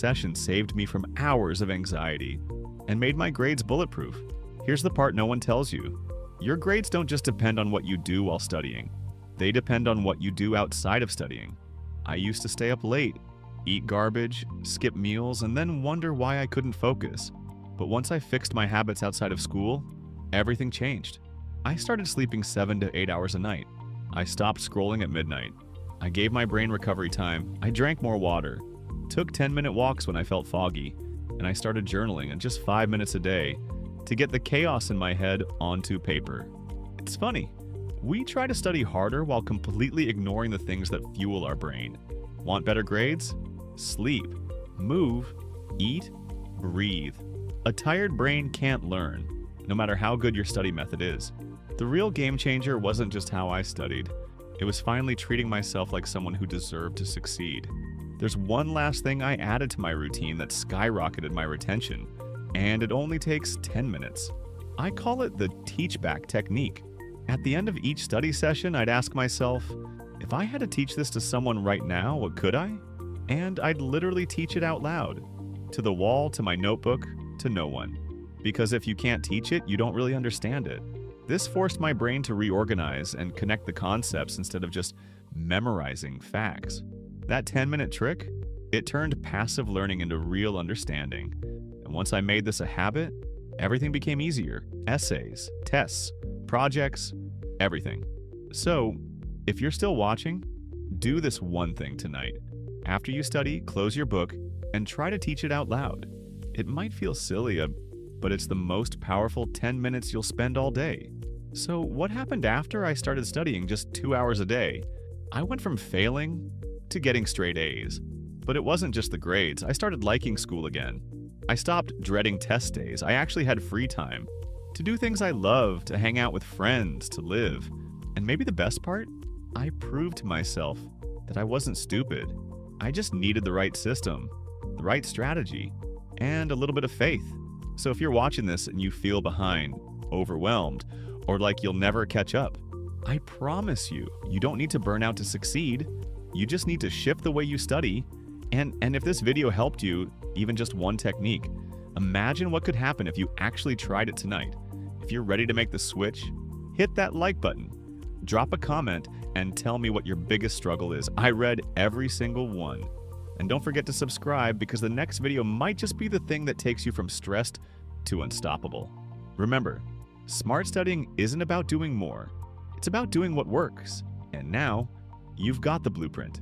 session saved me from hours of anxiety and made my grades bulletproof. Here's the part no one tells you. Your grades don't just depend on what you do while studying. They depend on what you do outside of studying. I used to stay up late, eat garbage, skip meals, and then wonder why I couldn't focus. But once I fixed my habits outside of school, everything changed. I started sleeping 7 to 8 hours a night. I stopped scrolling at midnight. I gave my brain recovery time. I drank more water, took 10-minute walks when I felt foggy, and I started journaling in just 5 minutes a day to get the chaos in my head onto paper. It's funny. We try to study harder while completely ignoring the things that fuel our brain. Want better grades? Sleep, move, eat, breathe. A tired brain can't learn, no matter how good your study method is. The real game changer wasn't just how I studied. It was finally treating myself like someone who deserved to succeed. There's one last thing I added to my routine that skyrocketed my retention, and it only takes 10 minutes. I call it the teach-back technique. At the end of each study session, I'd ask myself, if I had to teach this to someone right now, what could I? And I'd literally teach it out loud. To the wall, to my notebook, to no one. Because if you can't teach it, you don't really understand it. This forced my brain to reorganize and connect the concepts instead of just memorizing facts. That 10-minute trick, it turned passive learning into real understanding. And once I made this a habit, everything became easier. Essays, tests, projects, everything. So, if you're still watching, do this one thing tonight. After you study, close your book and try to teach it out loud. It might feel silly, but it's the most powerful 10 minutes you'll spend all day. So what happened after I started studying just 2 hours a day? I went from failing to getting straight A's. But it wasn't just the grades. I started liking school again. I stopped dreading test days. I actually had free time to do things I love, to hang out with friends, to live. And maybe the best part? I proved to myself that I wasn't stupid. I just needed the right system, the right strategy, and a little bit of faith. So if you're watching this and you feel behind, overwhelmed, or like you'll never catch up, I promise you, you don't need to burn out to succeed. You just need to shift the way you study. And if this video helped you, even just one technique, imagine what could happen if you actually tried it tonight. If you're ready to make the switch, hit that like button, drop a comment, and tell me what your biggest struggle is. I read every single one. And don't forget to subscribe, because the next video might just be the thing that takes you from stressed to unstoppable. Remember, smart studying isn't about doing more. It's about doing what works. And now, you've got the blueprint.